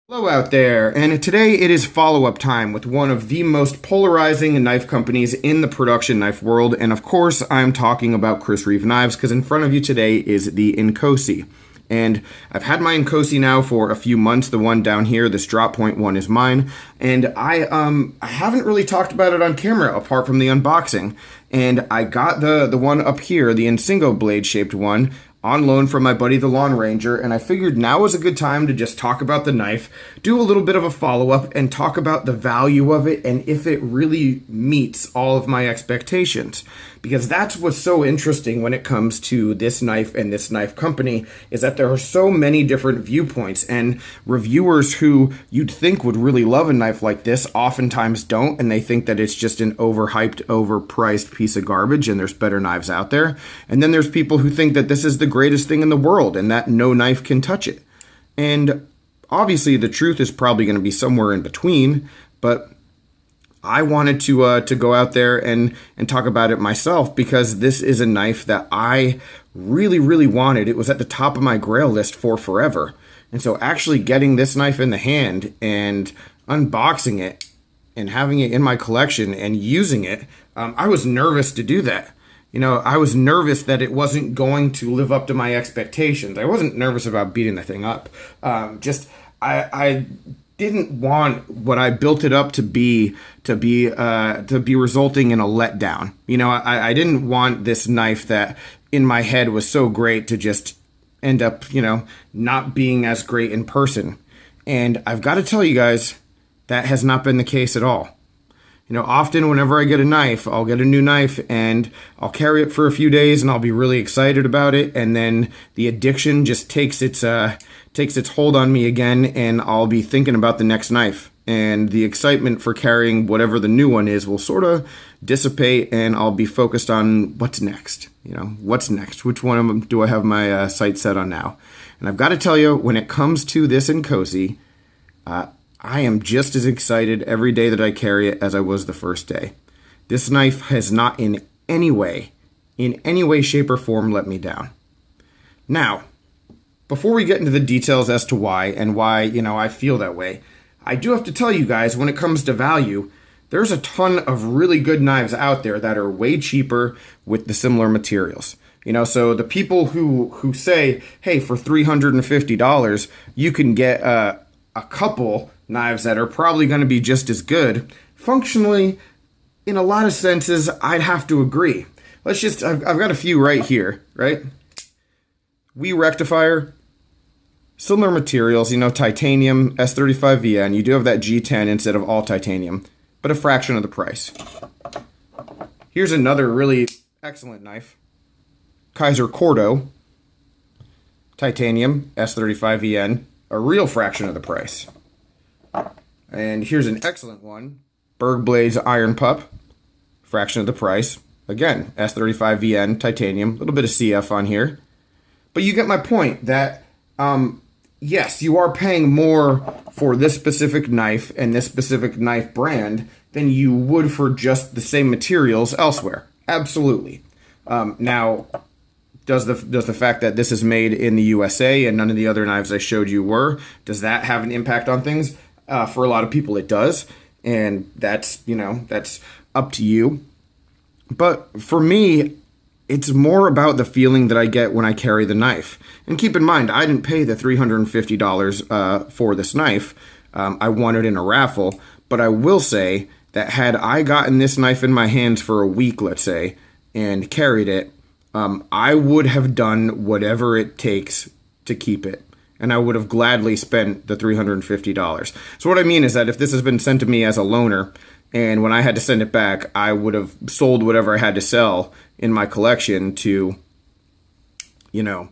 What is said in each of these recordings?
Hello out there, and today it is follow-up time with one of the most polarizing knife companies in the production knife world, and of course I'm talking about Chris Reeve Knives because in front of you today is the Inkosi. And I've had my Inkosi now for a few months. The one down here, this drop point one, is mine, and I haven't really talked about it on camera apart from the unboxing. And I got the one up here, the Insingo blade shaped one, on loan from my buddy the Lawn Ranger, and I figured now was a good time to just talk about the knife, do a little bit of a follow-up, and talk about the value of it and if it really meets all of my expectations. Because that's what's so interesting when it comes to this knife and this knife company, is that there are so many different viewpoints, and reviewers who you'd think would really love a knife like this oftentimes don't, and they think that it's just an overhyped, overpriced piece of garbage and there's better knives out there. And then there's people who think that this is the greatest thing in the world and that no knife can touch it. And obviously the truth is probably going to be somewhere in between, but I wanted to go out there and talk about it myself because this is a knife that I really wanted. It was at the top of my grail list for forever. And so actually getting this knife in the hand and unboxing it and having it in my collection and using it, I was nervous to do that. You know, I was nervous that it wasn't going to live up to my expectations. I wasn't nervous about beating the thing up. I didn't want what I built it up to be resulting in a letdown. You know, I didn't want this knife that in my head was so great to just end up, you know, not being as great in person. And I've got to tell you guys, that has not been the case at all. You know, often whenever I get a knife, I'll get a new knife and I'll carry it for a few days and I'll be really excited about it. And then the addiction just takes its hold on me again, and I'll be thinking about the next knife. And the excitement for carrying whatever the new one is will sort of dissipate, and I'll be focused on what's next. You know, what's next? Which one of them do I have my sights set on now? And I've got to tell you, when it comes to this Inkosi, I am just as excited every day that I carry it as I was the first day. This knife has not in any way, shape, or form let me down. Now, before we get into the details as to why and why, you know, I feel that way, I do have to tell you guys, when it comes to value, there's a ton of really good knives out there that are way cheaper with the similar materials. You know, so the people who say, hey, for $350, you can get a couple knives that are probably going to be just as good. Functionally, in a lot of senses, I'd have to agree. I've got a few right here, right? Wii rectifier, similar materials, you know, titanium, S35VN. You do have that G10 instead of all titanium, but a fraction of the price. Here's another really excellent knife. Kaiser Cordo, titanium, S35VN, a real fraction of the price. And here's an excellent one, Berg Blades Iron Pup, fraction of the price. Again, S35VN, titanium, a little bit of CF on here. But you get my point that, yes, you are paying more for this specific knife and this specific knife brand than you would for just the same materials elsewhere. Absolutely. Now, does the fact that this is made in the USA and none of the other knives I showed you were, does that have an impact on things? For a lot of people it does, and that's, you know, that's up to you. But for me, it's more about the feeling that I get when I carry the knife. And keep in mind, I didn't pay the $350 for this knife. I won it in a raffle, but I will say that had I gotten this knife in my hands for a week, let's say, and carried it, I would have done whatever it takes to keep it. And I would have gladly spent the $350. So what I mean is that if this has been sent to me as a loaner, and when I had to send it back, I would have sold whatever I had to sell in my collection to, you know,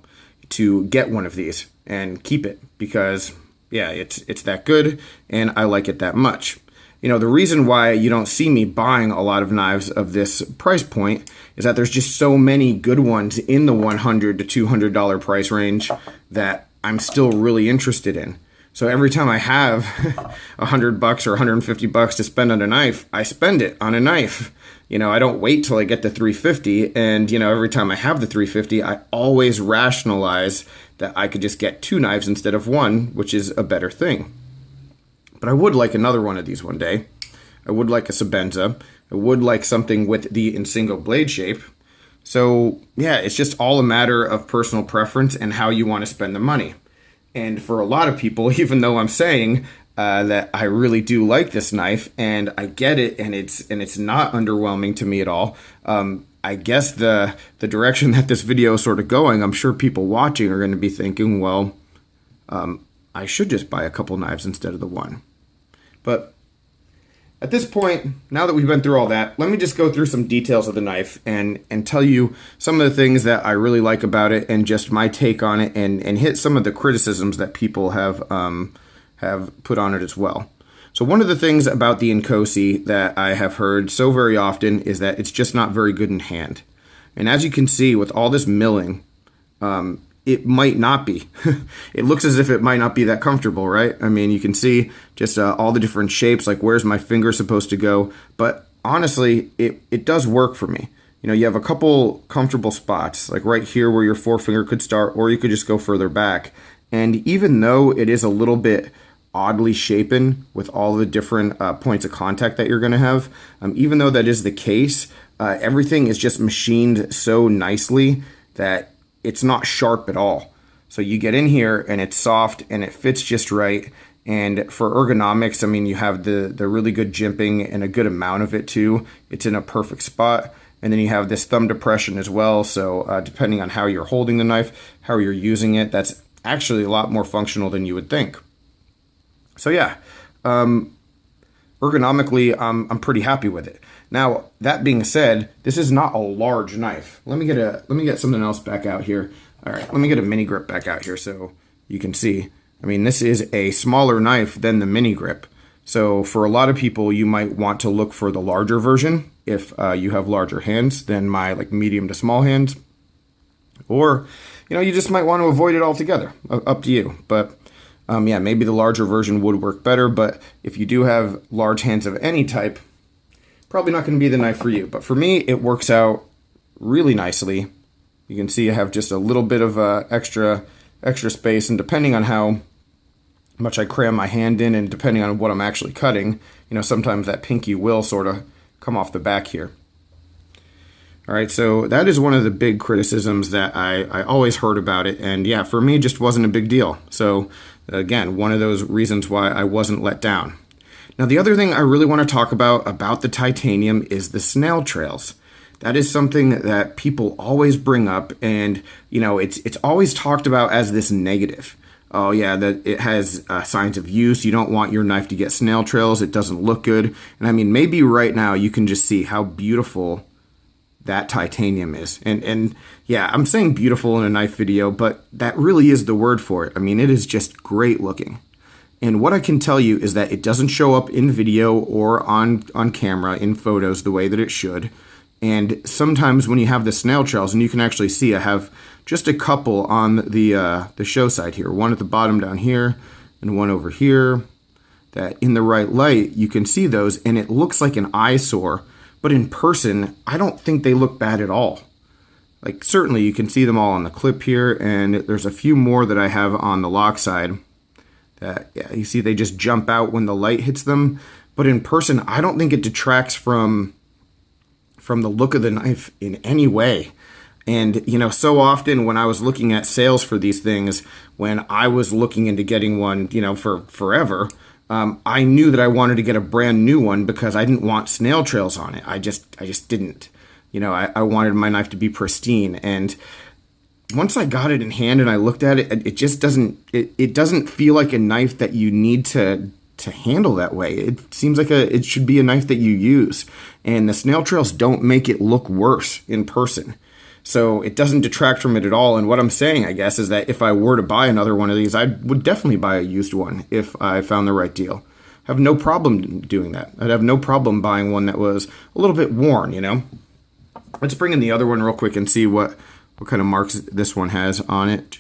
to get one of these and keep it because, yeah, it's that good and I like it that much. You know, the reason why you don't see me buying a lot of knives of this price point is that there's just so many good ones in the $100 to $200 price range that I'm still really interested in. So every time I have $100 or $150 to spend on a knife, I spend it on a knife. You know, I don't wait till I get to $350. And, you know, every time I have the $350, I always rationalize that I could just get two knives instead of one, which is a better thing. But I would like another one of these one day. I would like a Sebenza. I would like something with the Insingo blade shape. So yeah, it's just all a matter of personal preference and how you want to spend the money. And for a lot of people, even though I'm saying that I really do like this knife and I get it, and it's not underwhelming to me at all. I guess the direction that this video is sort of going, I'm sure people watching are going to be thinking, well, I should just buy a couple knives instead of the one. But at this point, now that we've been through all that, let me just go through some details of the knife and tell you some of the things that I really like about it and just my take on it, and hit some of the criticisms that people have put on it as well. So one of the things about the Inkosi that I have heard so very often is that it's just not very good in hand. And as you can see with all this milling, it might not be. It looks as if it might not be that comfortable, right? I mean, you can see just all the different shapes, like where's my finger supposed to go? But honestly, it does work for me. You know, you have a couple comfortable spots, like right here where your forefinger could start, or you could just go further back. And even though it is a little bit oddly shapen with all the different points of contact that you're going to have, even though that is the case, everything is just machined so nicely that it's not sharp at all. So you get in here and it's soft and it fits just right. And for ergonomics, I mean, you have the really good jimping and a good amount of it too. It's in a perfect spot. And then you have this thumb depression as well. So depending on how you're holding the knife, how you're using it, that's actually a lot more functional than you would think. So yeah, ergonomically, I'm pretty happy with it. Now, that being said, this is not a large knife. Let me get something else back out here. All right, let me get a mini grip back out here so you can see. I mean, this is a smaller knife than the mini grip. So for a lot of people, you might want to look for the larger version if you have larger hands than my like medium to small hands. Or, you know, you just might want to avoid it altogether. Up to you. But yeah, maybe the larger version would work better. But if you do have large hands of any type, probably not going to be the knife for you. But for me, it works out really nicely. You can see I have just a little bit of extra space, and depending on how much I cram my hand in and depending on what I'm actually cutting, you know, sometimes that pinky will sort of come off the back here. All right, so that is one of the big criticisms that I always heard about it, and yeah, for me, it just wasn't a big deal. So again, one of those reasons why I wasn't let down. Now, the other thing I really want to talk about the titanium is the snail trails. That is something that people always bring up, and you know, it's always talked about as this negative. Oh yeah, that it has signs of use. You don't want your knife to get snail trails. It doesn't look good. And I mean, maybe right now you can just see how beautiful that titanium is. And yeah, I'm saying beautiful in a knife video, but that really is the word for it. I mean, it is just great looking. And what I can tell you is that it doesn't show up in video or on camera in photos the way that it should. And sometimes when you have the snail trails, and you can actually see I have just a couple on the show side here, one at the bottom down here and one over here, that in the right light you can see those, and it looks like an eyesore, but in person I don't think they look bad at all. Like, certainly you can see them all on the clip here, and there's a few more that I have on the lock side that, yeah, you see they just jump out when the light hits them, but in person I don't think it detracts from the look of the knife in any way. And, you know, so often when I was looking at sales for these things, when I was looking into getting one, you know, for forever, I knew that I wanted to get a brand new one because I didn't want snail trails on it. I just didn't. You know, I wanted my knife to be pristine. And once I got it in hand and I looked at it, it just doesn't, it doesn't feel like a knife that you need to handle that way. It seems like it should be a knife that you use. And the snail trails don't make it look worse in person. So it doesn't detract from it at all. And what I'm saying, I guess, is that if I were to buy another one of these, I would definitely buy a used one if I found the right deal. I have no problem doing that. I'd have no problem buying one that was a little bit worn, you know. Let's bring in the other one real quick and see what kind of marks this one has on it.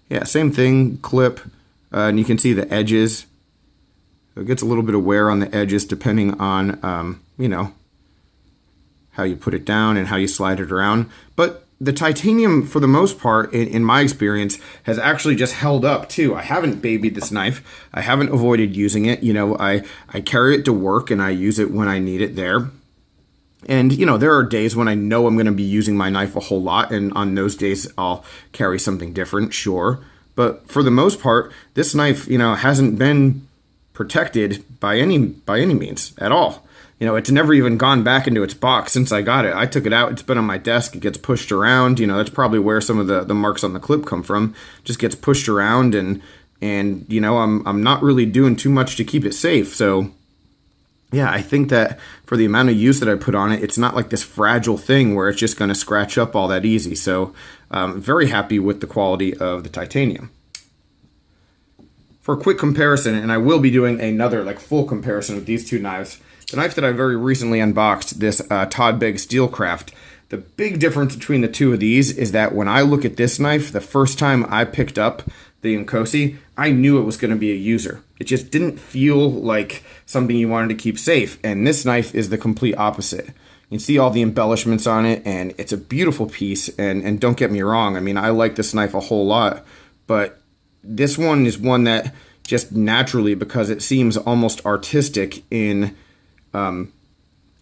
Yeah, same thing, clip, and you can see the edges. So it gets a little bit of wear on the edges depending on, you know, how you put it down and how you slide it around. But the titanium, for the most part, in my experience, has actually just held up too. I haven't babied this knife. I haven't avoided using it. You know, I carry it to work and I use it when I need it there. And, you know, there are days when I know I'm going to be using my knife a whole lot, and on those days I'll carry something different, sure. But for the most part, this knife, you know, hasn't been protected by any means at all. You know, it's never even gone back into its box since I got it. I took it out. It's been on my desk. It gets pushed around. You know, that's probably where some of the marks on the clip come from. Just gets pushed around, and you know, I'm not really doing too much to keep it safe. So yeah, I think that for the amount of use that I put on it, it's not like this fragile thing where it's just going to scratch up all that easy. So very happy with the quality of the titanium. For a quick comparison, and I will be doing another like full comparison with these two knives, the knife that I very recently unboxed, this Todd Begg Steelcraft, the big difference between the two of these is that when I look at this knife, the first time I picked up the Inkosi, I knew it was going to be a user. It just didn't feel like something you wanted to keep safe, and this knife is the complete opposite. You can see all the embellishments on it, and it's a beautiful piece, and don't get me wrong, I mean, I like this knife a whole lot, but this one is one that just naturally, because it seems almost artistic in the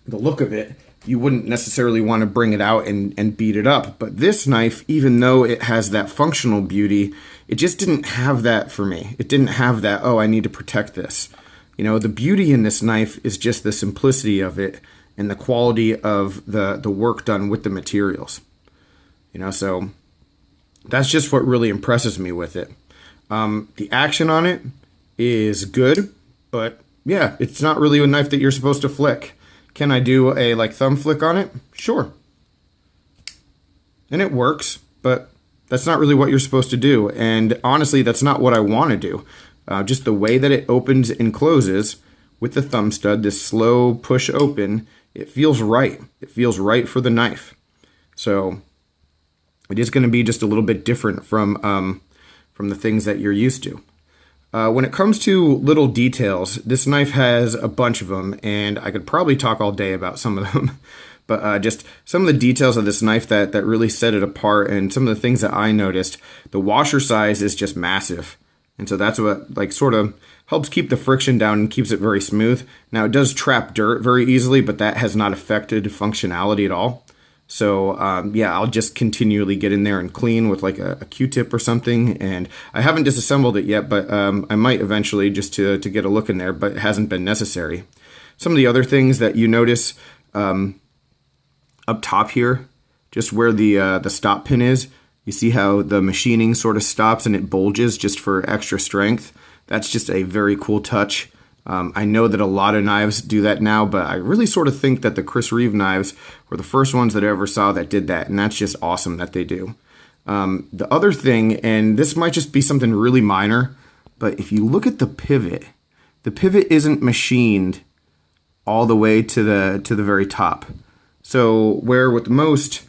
look of it, you wouldn't necessarily want to bring it out and beat it up. But this knife, even though it has that functional beauty, it just didn't have that for me. It didn't have that, oh, I need to protect this. You know, the beauty in this knife is just the simplicity of it and the quality of the work done with the materials. You know, so that's just what really impresses me with it. The action on it is good, but yeah, it's not really a knife that you're supposed to flick. Can I do a like thumb flick on it? Sure. And it works, but that's not really what you're supposed to do. And honestly, that's not what I want to do. Just the way that it opens and closes with the thumb stud, this slow push open, it feels right. It feels right for the knife. So it is going to be just a little bit different from the things that you're used to. When it comes to little details, this knife has a bunch of them, and I could probably talk all day about some of them. But just some of the details of this knife that really set it apart, and some of the things that I noticed. The washer size is just massive, and so that's what like sort of helps keep the friction down and keeps it very smooth. Now it does trap dirt very easily, but that has not affected functionality at all. So yeah, I'll just continually get in there and clean with like a Q-tip or something. And I haven't disassembled it yet, but I might eventually just to get a look in there, but it hasn't been necessary. Some of the other things that you notice up top here, just where the stop pin is, you see how the machining sort of stops and it bulges just for extra strength. That's just a very cool touch. I know that a lot of knives do that now, but I really sort of think that the Chris Reeve knives were the first ones that I ever saw that did that, and that's just awesome that they do. The other thing, and this might just be something really minor, but if you look at the pivot isn't machined all the way to the very top. So where with most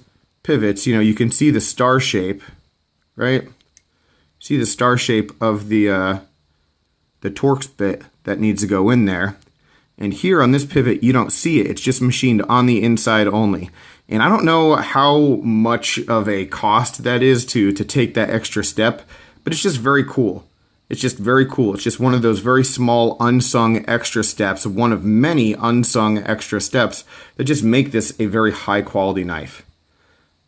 pivots, you know, you can see the star shape, right? See the star shape of the Torx bit that needs to go in there. And here on this pivot, you don't see it. It's just machined on the inside only. And I don't know how much of a cost that is to take that extra step, but it's just very cool. It's just very cool. It's just one of those very small unsung extra steps, one of many unsung extra steps that just make this a very high quality knife.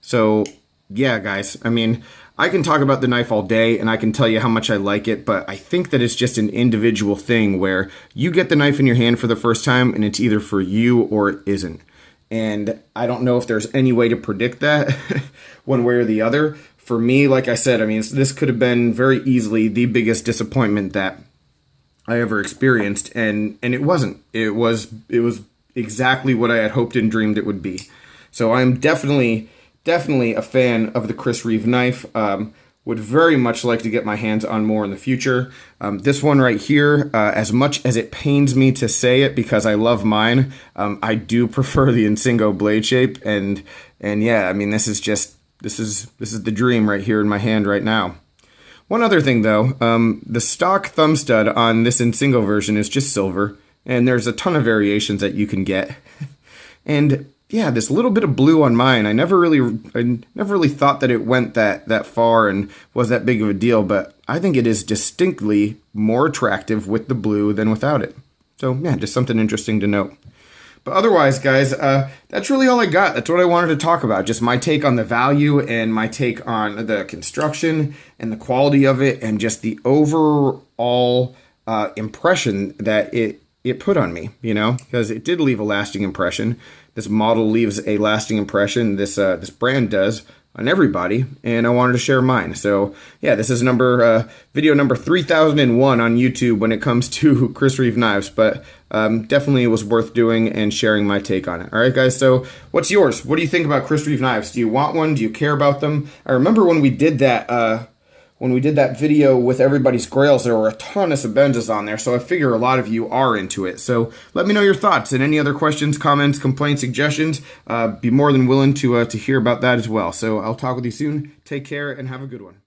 So yeah, guys, I mean, I can talk about the knife all day and I can tell you how much I like it, but I think that it's just an individual thing where you get the knife in your hand for the first time and it's either for you or it isn't. And I don't know if there's any way to predict that one way or the other. For me, like I said, I mean, this could have been very easily the biggest disappointment that I ever experienced, and it wasn't. It was exactly what I had hoped and dreamed it would be. So I'm definitely a fan of the Chris Reeve knife. Would very much like to get my hands on more in the future. This one right here, as much as it pains me to say it because I love mine, I do prefer the Insingo blade shape, and yeah, I mean, this is the dream right here in my hand right now. One other thing though, the stock thumb stud on this Insingo version is just silver, and there's a ton of variations that you can get. And yeah, this little bit of blue on mine. I never really thought that it went that far and was that big of a deal, but I think it is distinctly more attractive with the blue than without it. So yeah, just something interesting to note. But otherwise, guys, that's really all I got. That's what I wanted to talk about. Just my take on the value and my take on the construction and the quality of it and just the overall impression that it put on me, you know, because it did leave a lasting impression. This model leaves a lasting impression. This brand does on everybody, and I wanted to share mine. So yeah, this is video number 3001 on YouTube when it comes to Chris Reeve knives, but definitely it was worth doing and sharing my take on it. All right, guys. So what's yours? What do you think about Chris Reeve knives? Do you want one? Do you care about them? I remember when we did that. When we did that video with everybody's grails, there were a ton of Sebenzas on there, so I figure a lot of you are into it. So let me know your thoughts and any other questions, comments, complaints, suggestions. Be more than willing to hear about that as well. So I'll talk with you soon. Take care and have a good one.